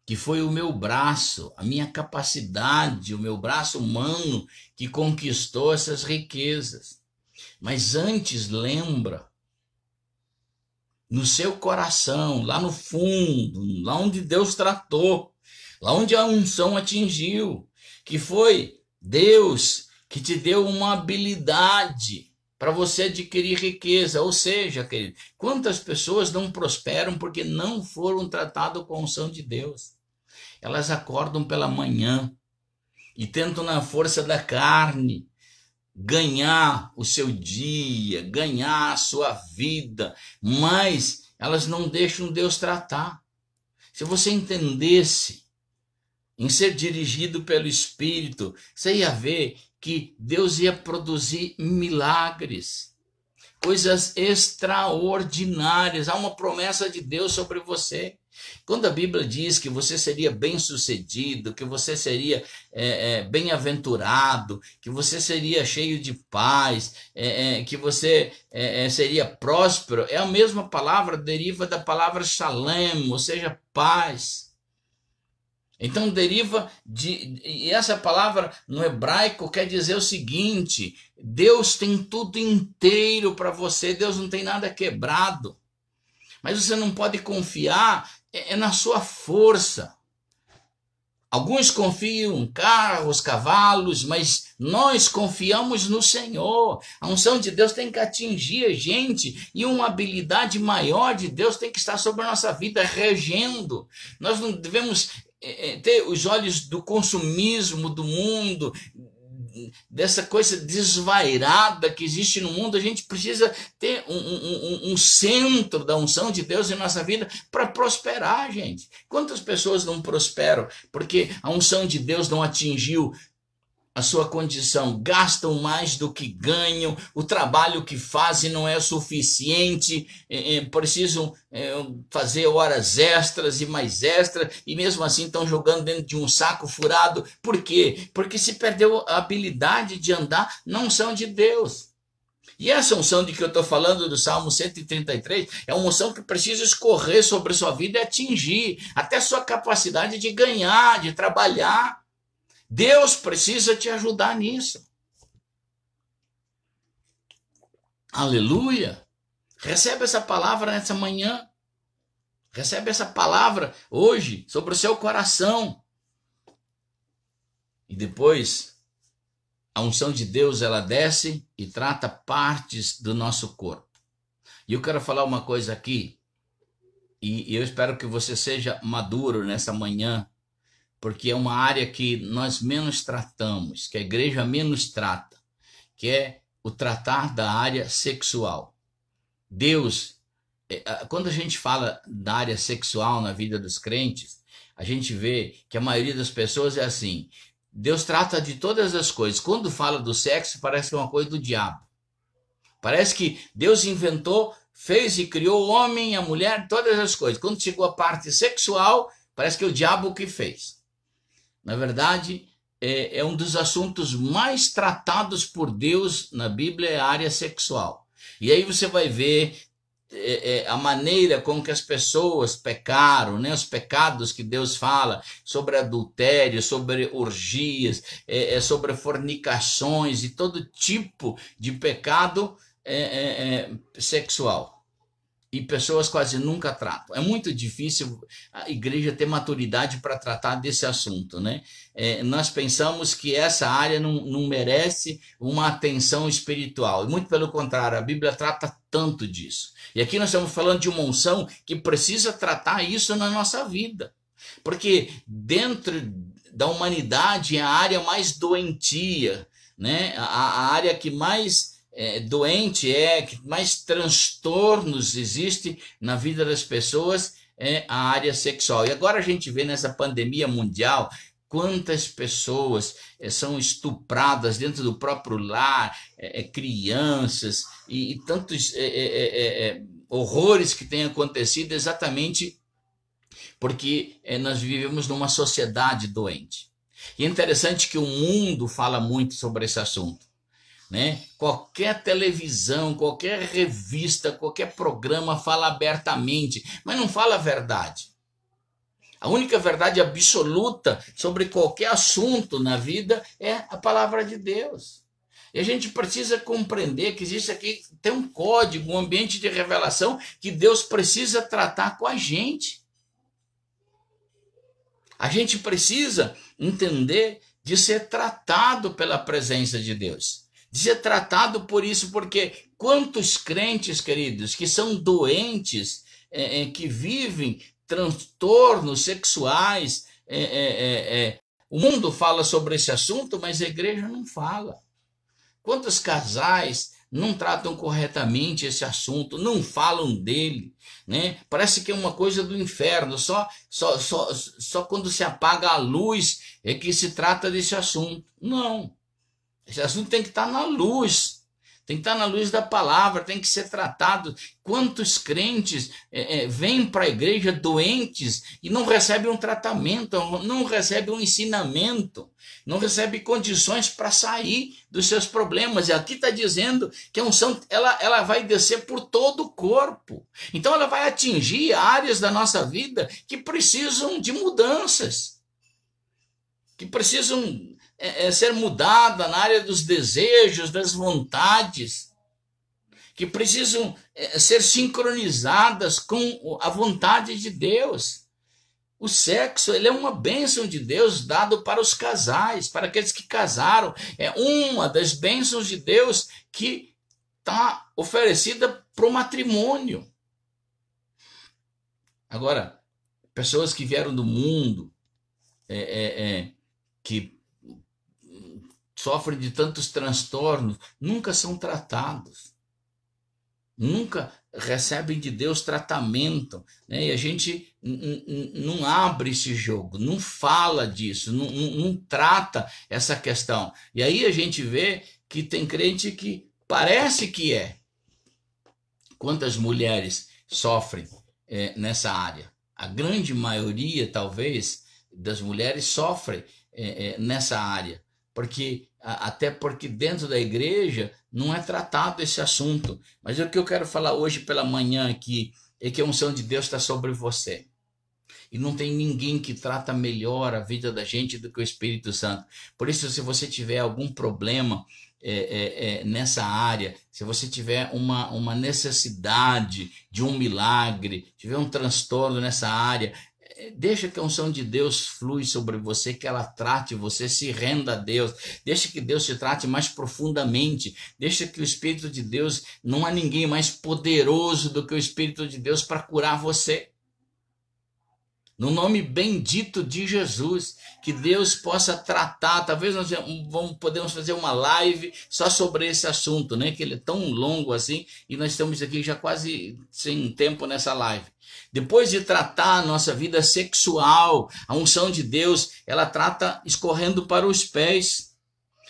que foi o meu braço, a minha capacidade, o meu braço humano que conquistou essas riquezas. Mas antes lembra, no seu coração, lá no fundo, lá onde Deus tratou, lá onde a unção atingiu, que foi Deus que te deu uma habilidade para você adquirir riqueza. Ou seja, querido, quantas pessoas não prosperam porque não foram tratadas com a unção de Deus? elas acordam pela manhã e tentam na força da carne ganhar o seu dia, ganhar a sua vida, mas elas não deixam Deus tratar. Se você entendesse em ser dirigido pelo Espírito, você ia ver que Deus ia produzir milagres, coisas extraordinárias. Há uma promessa de Deus sobre você. Quando a Bíblia diz que você seria bem-sucedido, que você seria bem-aventurado, que você seria cheio de paz, que você seria próspero, é a mesma palavra, deriva da palavra shalem, ou seja, paz. Então deriva e essa palavra no hebraico quer dizer o seguinte: Deus tem tudo inteiro para você, Deus não tem nada quebrado. Mas você não pode confiar na sua força. Alguns confiam em carros, cavalos, mas nós confiamos no Senhor. A unção de Deus tem que atingir a gente e uma habilidade maior de Deus tem que estar sobre a nossa vida, regendo. Nós não devemos ter os olhos do consumismo do mundo, dessa coisa desvairada que existe no mundo. A gente precisa ter um centro da unção de Deus em nossa vida para prosperar, gente. Quantas pessoas não prosperam porque a unção de Deus não atingiu a sua condição, gastam mais do que ganham, o trabalho que fazem não é suficiente, precisam fazer horas extras e mais extras, e mesmo assim estão jogando dentro de um saco furado. Por quê? Porque se perdeu a habilidade de andar na unção de Deus. E essa unção de que eu estou falando do Salmo 133 é uma unção que precisa escorrer sobre sua vida e atingir até sua capacidade de ganhar, de trabalhar. Deus precisa te ajudar nisso. Aleluia! Recebe essa palavra nessa manhã. Recebe essa palavra hoje sobre o seu coração. E depois, a unção de Deus, ela desce e trata partes do nosso corpo. E eu quero falar uma coisa aqui, e eu espero que você seja maduro nessa manhã, porque é uma área que nós menos tratamos, que a igreja menos trata, que é o tratar da área sexual. Deus, quando a gente fala da área sexual na vida dos crentes, a gente vê que a maioria das pessoas é assim: Deus trata de todas as coisas. Quando fala do sexo, parece que é uma coisa do diabo. Parece que Deus inventou, fez e criou o homem, a mulher, todas as coisas. Quando chegou a parte sexual, parece que é o diabo que fez. Na verdade, é um dos assuntos mais tratados por Deus na Bíblia, é a área sexual. E aí você vai ver a maneira com que as pessoas pecaram, né? Os pecados que Deus fala sobre adultério, sobre orgias, sobre fornicações e todo tipo de pecado sexual. E pessoas quase nunca tratam. É muito difícil a igreja ter maturidade para tratar desse assunto, né? Nós pensamos que essa área não merece uma atenção espiritual. E muito pelo contrário, a Bíblia trata tanto disso. E aqui nós estamos falando de uma unção que precisa tratar isso na nossa vida. Porque dentro da humanidade é a área mais doentia, né? A área que mais doente que mais transtornos existe na vida das pessoas é a área sexual. E agora a gente vê nessa pandemia mundial quantas pessoas são estupradas dentro do próprio lar, crianças e tantos horrores que têm acontecido exatamente porque nós vivemos numa sociedade doente. E é interessante que o mundo fala muito sobre esse assunto, né? Qualquer televisão, qualquer revista, qualquer programa fala abertamente, mas não fala a verdade. A única verdade absoluta sobre qualquer assunto na vida é a palavra de Deus. E a gente precisa compreender que existe aqui, tem um código, um ambiente de revelação que Deus precisa tratar com a gente. A gente precisa entender de ser tratado pela presença de Deus. De ser tratado por isso, porque quantos crentes, queridos, que são doentes, que vivem transtornos sexuais, o mundo fala sobre esse assunto, mas a igreja não fala. Quantos casais não tratam corretamente esse assunto, não falam dele, né? Parece que é uma coisa do inferno, só quando se apaga a luz é que se trata desse assunto. Não, esse assunto tem que estar na luz, tem que estar na luz da palavra, tem que ser tratado. Quantos crentes vêm para a igreja doentes e não recebem um tratamento, não recebem um ensinamento, não recebem condições para sair dos seus problemas. E aqui está dizendo que a unção ela vai descer por todo o corpo. Então ela vai atingir áreas da nossa vida que precisam de mudanças, que precisam ser mudada na área dos desejos, das vontades, que precisam ser sincronizadas com a vontade de Deus. O sexo, ele é uma bênção de Deus dado para os casais, para aqueles que casaram. É uma das bênçãos de Deus que está oferecida para o matrimônio. Agora, pessoas que vieram do mundo, que sofrem de tantos transtornos, nunca são tratados, nunca recebem de Deus tratamento, né? E a gente não abre esse jogo, não fala disso, não trata essa questão. E aí a gente vê que tem crente que parece que é. Quantas mulheres sofrem nessa área? A grande maioria, talvez, das mulheres sofrem nessa área, até porque dentro da igreja não é tratado esse assunto. Mas o que eu quero falar hoje pela manhã aqui é que a unção de Deus está sobre você. E não tem ninguém que trata melhor a vida da gente do que o Espírito Santo. Por isso, se você tiver algum problema nessa área, se você tiver uma necessidade de um milagre, tiver um transtorno nessa área, deixa que a unção de Deus flui sobre você, que ela trate você, se renda a Deus, deixa que Deus te trate mais profundamente, deixa que o Espírito de Deus, não há ninguém mais poderoso do que o Espírito de Deus para curar você. No nome bendito de Jesus, que Deus possa tratar. Talvez nós podemos fazer uma live só sobre esse assunto, né? Que ele é tão longo assim, e nós estamos aqui já quase sem tempo nessa live. Depois de tratar a nossa vida sexual, a unção de Deus, ela trata escorrendo para os pés.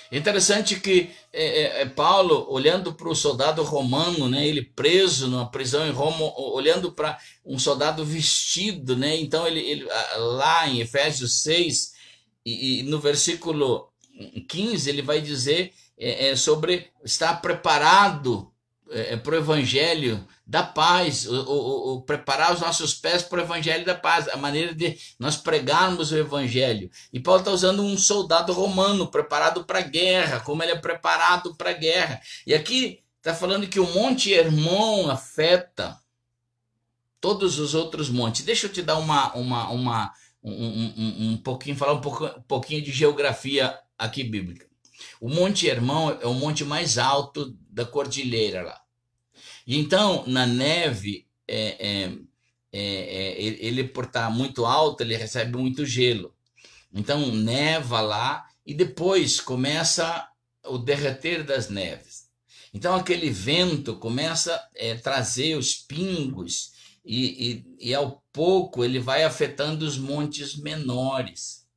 É interessante que Paulo, olhando para o soldado romano, né, ele preso numa prisão em Roma, olhando para um soldado vestido, né, então ele lá em Efésios 6, e no versículo 15, ele vai dizer sobre estar preparado para o evangelho da paz, preparar os nossos pés para o evangelho da paz, a maneira de nós pregarmos o evangelho. E Paulo está usando um soldado romano preparado para a guerra, como ele é preparado para a guerra. E aqui está falando que o Monte Hermon afeta todos os outros montes. Deixa eu te dar um pouquinho, falar um pouquinho de geografia aqui bíblica. O Monte Hermon é o monte mais alto da cordilheira lá. E então, na neve, ele por estar muito alto, ele recebe muito gelo. Então, neva lá e depois começa o derreter das neves. Então, aquele vento começa a trazer os pingos e ao pouco ele vai afetando os montes menores,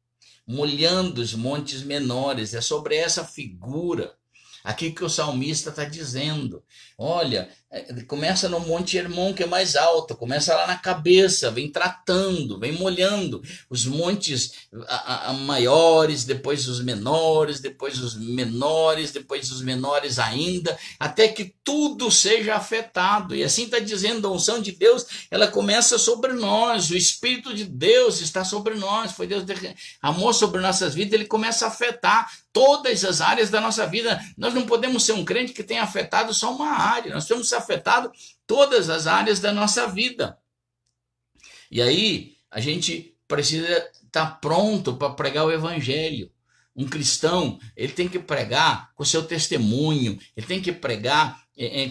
molhando os montes menores. É sobre essa figura aqui que o salmista está dizendo. Olha, começa no Monte Hermon, que é mais alto, começa lá na cabeça, vem tratando, vem molhando os montes maiores, depois os menores, depois os menores, depois os menores ainda, até que tudo seja afetado. E assim está dizendo, a unção de Deus, ela começa sobre nós, o Espírito de Deus está sobre nós, foi Deus derramou sobre nossas vidas, ele começa a afetar todas as áreas da nossa vida. Nós não podemos ser um crente que tenha afetado só uma área, nós temos afetado todas as áreas da nossa vida. E aí a gente precisa estar pronto para pregar o evangelho. Um cristão, ele tem que pregar com o seu testemunho, ele tem que pregar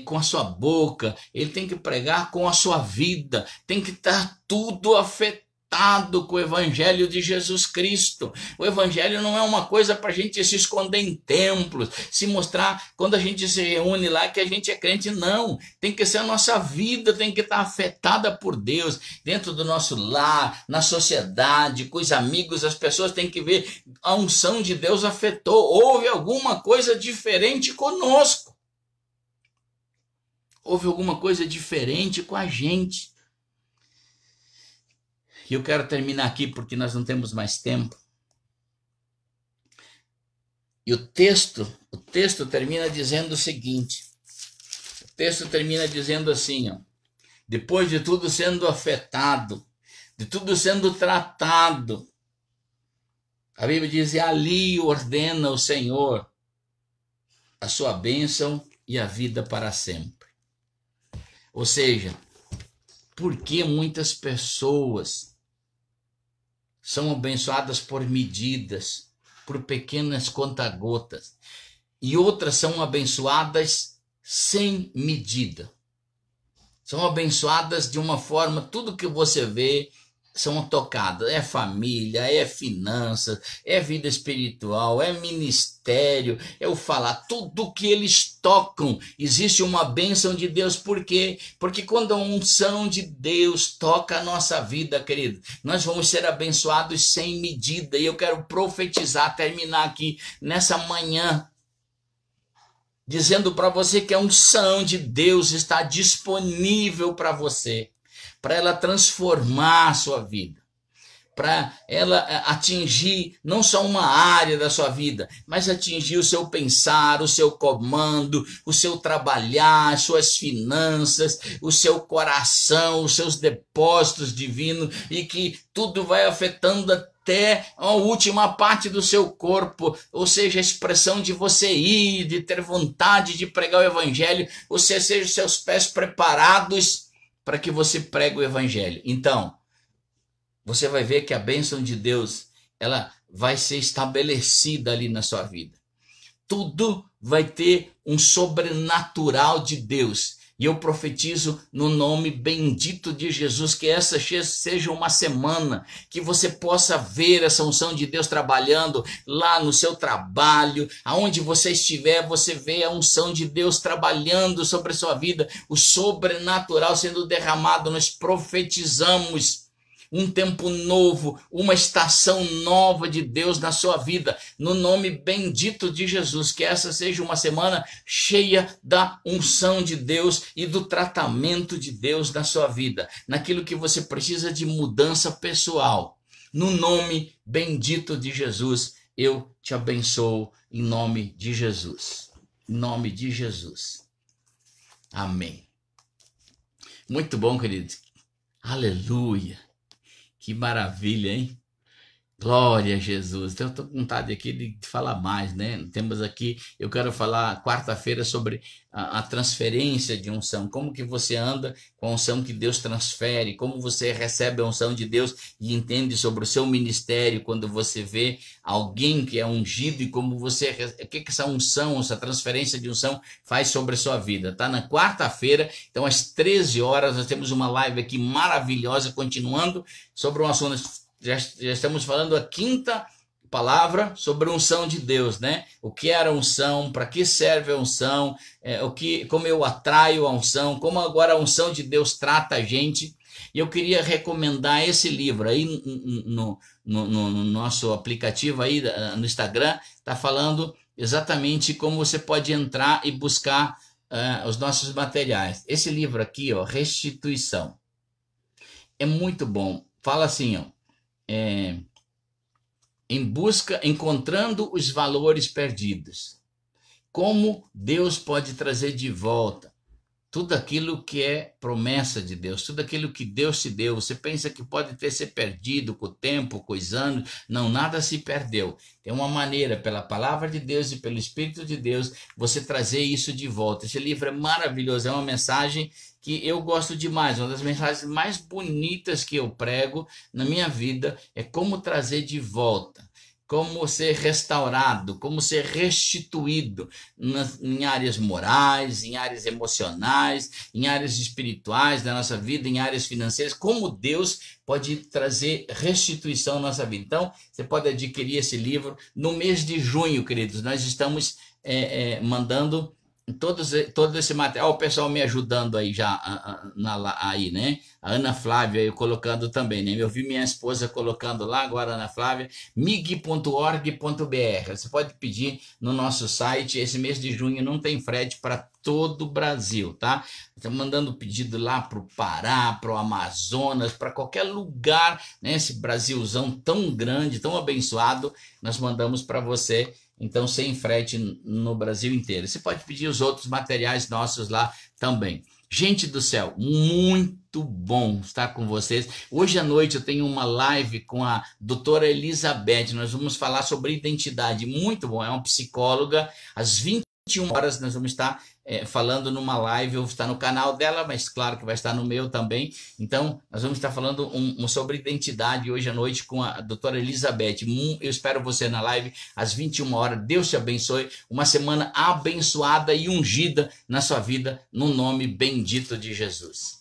com a sua boca, ele tem que pregar com a sua vida, tem que estar tudo afetado tratado com o evangelho de Jesus Cristo. O evangelho não é uma coisa para a gente se esconder em templos, se mostrar quando a gente se reúne lá que a gente é crente. Não, tem que ser a nossa vida, tem que estar afetada por Deus, dentro do nosso lar, na sociedade, com os amigos. As pessoas têm que ver a unção de Deus afetou, houve alguma coisa diferente conosco, houve alguma coisa diferente com a gente. E eu quero terminar aqui porque nós não temos mais tempo. E o texto termina dizendo o seguinte, o texto termina dizendo assim, ó, depois de tudo sendo afetado, de tudo sendo tratado, a Bíblia diz, e ali ordena o Senhor a sua bênção e a vida para sempre. Ou seja, por que muitas pessoas são abençoadas por medidas, por pequenas conta-gotas, e outras são abençoadas sem medida? São abençoadas de uma forma, tudo que você vê são tocadas. É família, é finanças, é vida espiritual, é ministério, é o falar. Tudo que eles tocam, existe uma bênção de Deus. Por quê? Porque quando a unção de Deus toca a nossa vida, querido, nós vamos ser abençoados sem medida. E eu quero profetizar, terminar aqui nessa manhã, dizendo para você que a unção de Deus está disponível para você, para ela transformar a sua vida, para ela atingir não só uma área da sua vida, mas atingir o seu pensar, o seu comando, o seu trabalhar, as suas finanças, o seu coração, os seus depósitos divinos, e que tudo vai afetando até a última parte do seu corpo, ou seja, a expressão de você ir, de ter vontade de pregar o evangelho, você seja os seus pés preparados para que você pregue o evangelho. Então, você vai ver que a bênção de Deus, ela vai ser estabelecida ali na sua vida. Tudo vai ter um sobrenatural de Deus. E eu profetizo no nome bendito de Jesus que essa seja uma semana que você possa ver essa unção de Deus trabalhando lá no seu trabalho, aonde você estiver, você vê a unção de Deus trabalhando sobre a sua vida, o sobrenatural sendo derramado. Nós profetizamos um tempo novo, uma estação nova de Deus na sua vida, no nome bendito de Jesus. Que essa seja uma semana cheia da unção de Deus e do tratamento de Deus na sua vida, naquilo que você precisa de mudança pessoal. No nome bendito de Jesus, eu te abençoo em nome de Jesus. Em nome de Jesus. Amém. Muito bom, queridos. Aleluia. Que maravilha, hein? Glória a Jesus. Eu estou com vontade aqui de falar mais, né? Temos aqui, eu quero falar quarta-feira sobre a transferência de unção. Como que você anda com a unção que Deus transfere? Como você recebe a unção de Deus e entende sobre o seu ministério quando você vê alguém que é ungido, e como você, o que essa unção, essa transferência de unção faz sobre a sua vida? Tá na quarta-feira, então às 13 horas nós temos uma live aqui maravilhosa, continuando sobre um assunto. Já estamos falando a quinta palavra sobre a unção de Deus, né? O que era a unção, para que serve a unção, como eu atraio a unção, como agora a unção de Deus trata a gente. E eu queria recomendar esse livro aí no nosso aplicativo aí no Instagram, está falando exatamente como você pode entrar e buscar os nossos materiais. Esse livro aqui, ó, Restituição, é muito bom. Fala assim, ó, encontrando os valores perdidos. Como Deus pode trazer de volta tudo aquilo que é promessa de Deus, tudo aquilo que Deus te deu. Você pensa que pode ter se perdido com o tempo, com os anos. Não, nada se perdeu. Tem uma maneira, pela palavra de Deus e pelo Espírito de Deus, você trazer isso de volta. Esse livro é maravilhoso, é uma mensagem que eu gosto demais. Uma das mensagens mais bonitas que eu prego na minha vida é como trazer de volta. como ser restaurado, como ser restituído em áreas morais, em áreas emocionais, em áreas espirituais da nossa vida, em áreas financeiras, como Deus pode trazer restituição à nossa vida. Então, você pode adquirir esse livro no mês de junho, queridos. Nós estamos mandando todo esse material, o pessoal me ajudando aí já aí, né? A Ana Flávia aí colocando também, né? Eu vi minha esposa colocando lá agora, Ana Flávia, mig.org.br. Você pode pedir no nosso site. Esse mês de junho não tem frete para todo o Brasil, tá? Estamos mandando pedido lá para o Pará, para o Amazonas, para qualquer lugar, né? Esse Brasilzão tão grande, tão abençoado, nós mandamos para você. Então, sem frete no Brasil inteiro. Você pode pedir os outros materiais nossos lá também. Gente do céu, muito bom estar com vocês. Hoje à noite eu tenho uma live com a doutora Elizabeth. Nós vamos falar sobre identidade. Muito bom, é uma psicóloga. Às 21 horas nós vamos estar falando numa live. Eu vou estar no canal dela, mas claro que vai estar no meu também. Então, nós vamos estar falando sobre identidade hoje à noite com a doutora Elizabeth. Eu espero você na live às 21 horas. Deus te abençoe. Uma semana abençoada e ungida na sua vida, no nome bendito de Jesus.